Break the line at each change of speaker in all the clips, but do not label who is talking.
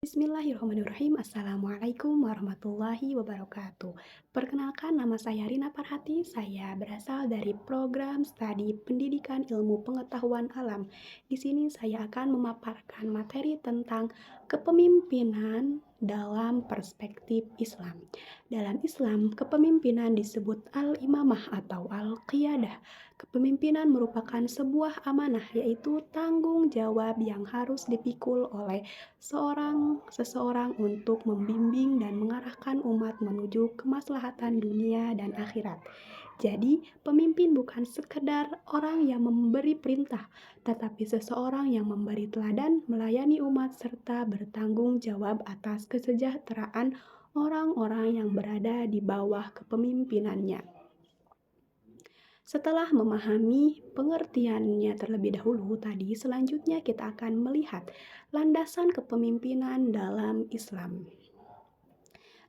Bismillahirrahmanirrahim. Assalamualaikum warahmatullahi wabarakatuh. Perkenalkan, nama saya Rina Farhati. Saya berasal dari program studi Pendidikan Ilmu Pengetahuan Alam. Di sini saya akan memaparkan materi tentang kepemimpinan dalam perspektif Islam. Dalam Islam, kepemimpinan disebut al-imamah atau al-qiyadah. Kepemimpinan merupakan sebuah amanah, yaitu tanggung jawab yang harus dipikul oleh seseorang untuk membimbing dan mengarahkan umat menuju kemaslahatan dunia dan akhirat. Jadi, pemimpin bukan sekedar orang yang memberi perintah, tetapi seseorang yang memberi teladan, melayani umat, serta bertanggung jawab atas kesejahteraan orang-orang yang berada di bawah kepemimpinannya. Setelah memahami pengertiannya terlebih dahulu tadi, selanjutnya kita akan melihat landasan kepemimpinan dalam Islam.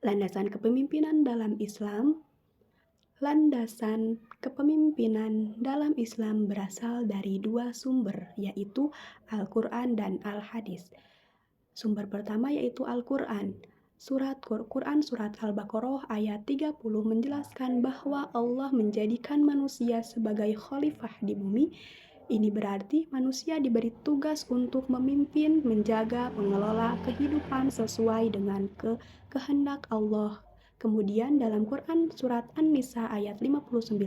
Landasan kepemimpinan dalam Islam Landasan kepemimpinan dalam Islam berasal dari dua sumber, yaitu Al-Quran dan Al-Hadis. Sumber pertama yaitu Al-Quran. Quran Surat Al-Baqarah ayat 30 menjelaskan bahwa Allah menjadikan manusia sebagai khalifah di bumi. Ini berarti manusia diberi tugas untuk memimpin, menjaga, mengelola kehidupan sesuai dengan kehendak Allah. Kemudian dalam Quran Surat An-Nisa ayat 59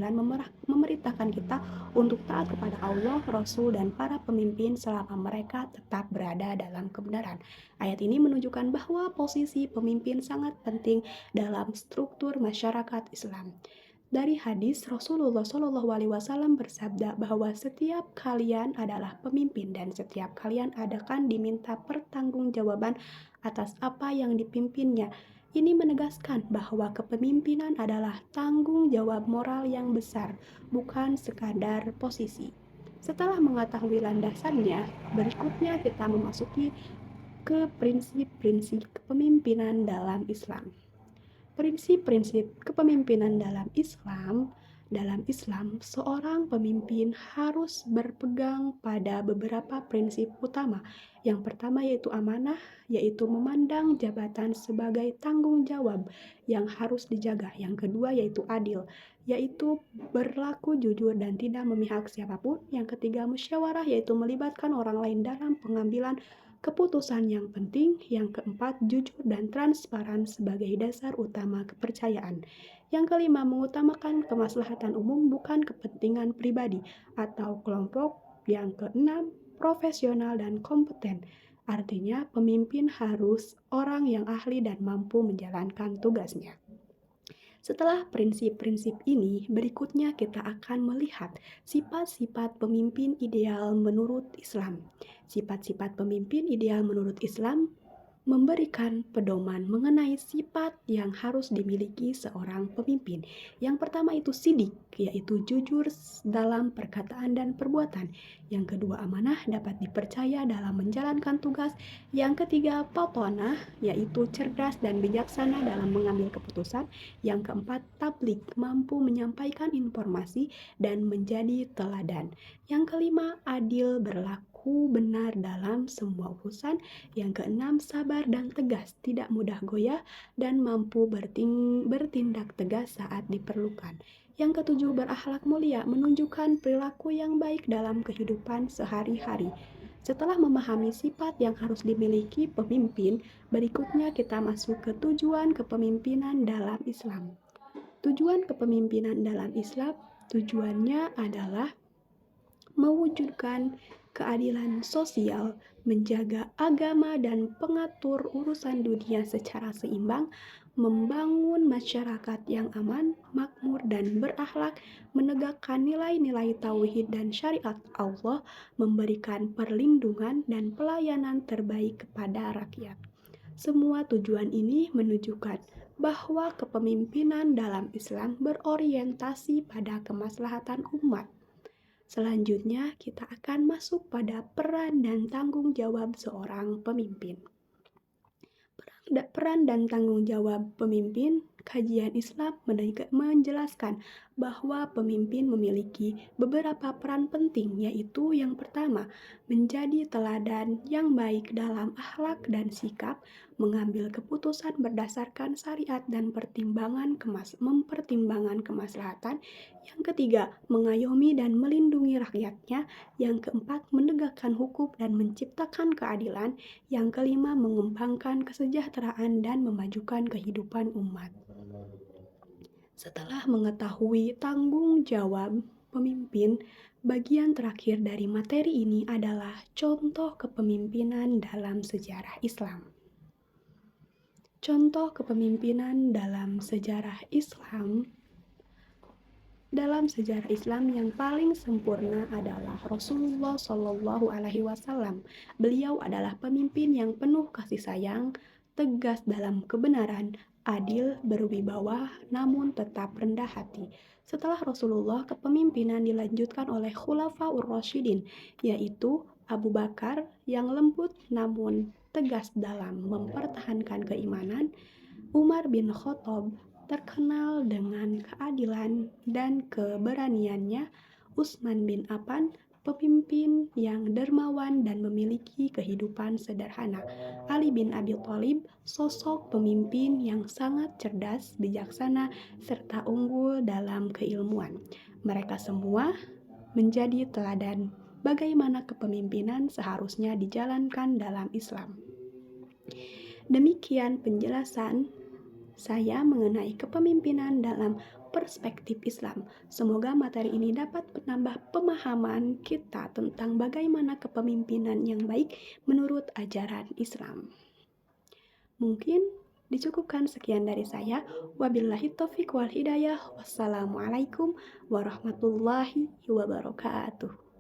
memerintahkan kita untuk taat kepada Allah, Rasul, dan para pemimpin selama mereka tetap berada dalam kebenaran. Ayat ini menunjukkan bahwa posisi pemimpin sangat penting dalam struktur masyarakat Islam. Dari hadis, Rasulullah SAW bersabda bahwa setiap kalian adalah pemimpin dan setiap kalian akan diminta pertanggungjawaban atas apa yang dipimpinnya. Ini menegaskan bahwa kepemimpinan adalah tanggung jawab moral yang besar, bukan sekadar posisi. Setelah mengetahui landasannya, berikutnya kita memasuki ke prinsip-prinsip kepemimpinan dalam Islam. Prinsip-prinsip kepemimpinan dalam Islam, seorang pemimpin harus berpegang pada beberapa prinsip utama. Yang pertama yaitu amanah, yaitu memandang jabatan sebagai tanggung jawab yang harus dijaga. Yang kedua yaitu adil, yaitu berlaku jujur dan tidak memihak siapapun. Yang ketiga musyawarah, yaitu melibatkan orang lain dalam pengambilan keputusan yang penting. Yang keempat, jujur dan transparan sebagai dasar utama kepercayaan. Yang kelima, mengutamakan kemaslahatan umum bukan kepentingan pribadi atau kelompok. Yang keenam, profesional dan kompeten. Artinya, pemimpin harus orang yang ahli dan mampu menjalankan tugasnya. Setelah prinsip-prinsip ini, berikutnya kita akan melihat sifat-sifat pemimpin ideal menurut Islam. Sifat-sifat pemimpin ideal menurut Islam memberikan pedoman mengenai sifat yang harus dimiliki seorang pemimpin. Yang pertama itu sidik, yaitu jujur dalam perkataan dan perbuatan. Yang kedua, amanah, dapat dipercaya dalam menjalankan tugas. Yang ketiga, patonah, yaitu cerdas dan bijaksana dalam mengambil keputusan. Yang keempat, tablik, mampu menyampaikan informasi dan menjadi teladan. Yang kelima, adil, berlaku benar dalam semua urusan. Yang keenam, sabar dan tegas, tidak mudah goyah dan mampu bertindak tegas saat diperlukan. Yang ketujuh, berakhlak mulia, menunjukkan perilaku yang baik dalam kehidupan sehari-hari. Setelah memahami sifat yang harus dimiliki pemimpin, berikutnya kita masuk ke tujuan kepemimpinan dalam Islam. Tujuan kepemimpinan dalam Islam, tujuannya adalah mewujudkan keadilan sosial, menjaga agama dan pengatur urusan dunia secara seimbang, membangun masyarakat yang aman, makmur dan berakhlak, menegakkan nilai-nilai tauhid dan syariat Allah, memberikan perlindungan dan pelayanan terbaik kepada rakyat. Semua tujuan ini menunjukkan bahwa kepemimpinan dalam Islam berorientasi pada kemaslahatan umat. Selanjutnya, kita akan masuk pada peran dan tanggung jawab seorang pemimpin. Peran dan tanggung jawab pemimpin Kajian Islam menjelaskan bahwa pemimpin memiliki beberapa peran penting, yaitu yang pertama, menjadi teladan yang baik dalam akhlak dan sikap, mengambil keputusan berdasarkan syariat dan mempertimbangkan kemaslahatan. Yang ketiga, mengayomi dan melindungi rakyatnya. Yang keempat, menegakkan hukum dan menciptakan keadilan. Yang kelima, mengembangkan kesejahteraan dan memajukan kehidupan umat. Setelah mengetahui tanggung jawab pemimpin, bagian terakhir dari materi ini adalah contoh kepemimpinan dalam sejarah Islam. Contoh kepemimpinan dalam sejarah Islam. Dalam sejarah Islam yang paling sempurna adalah Rasulullah Shallallahu Alaihi Wasallam. Beliau adalah pemimpin yang penuh kasih sayang, tegas dalam kebenaran, adil, berwibawa, namun tetap rendah hati. Setelah Rasulullah, kepemimpinan dilanjutkan oleh Khulafaur Rasyidin, yaitu Abu Bakar yang lembut namun tegas dalam mempertahankan keimanan, Umar bin Khattab terkenal dengan keadilan dan keberaniannya, Utsman bin Affan pemimpin yang dermawan dan memiliki kehidupan sederhana, Ali bin Abi Thalib sosok pemimpin yang sangat cerdas, bijaksana, serta unggul dalam keilmuan. Mereka semua menjadi teladan bagaimana kepemimpinan seharusnya dijalankan dalam Islam. Demikian penjelasan saya mengenai kepemimpinan dalam perspektif Islam. Semoga materi ini dapat menambah pemahaman kita tentang bagaimana kepemimpinan yang baik menurut ajaran Islam. Mungkin dicukupkan sekian dari saya. Wabillahi taufiq wal hidayah. Wassalamualaikum warahmatullahi wabarakatuh.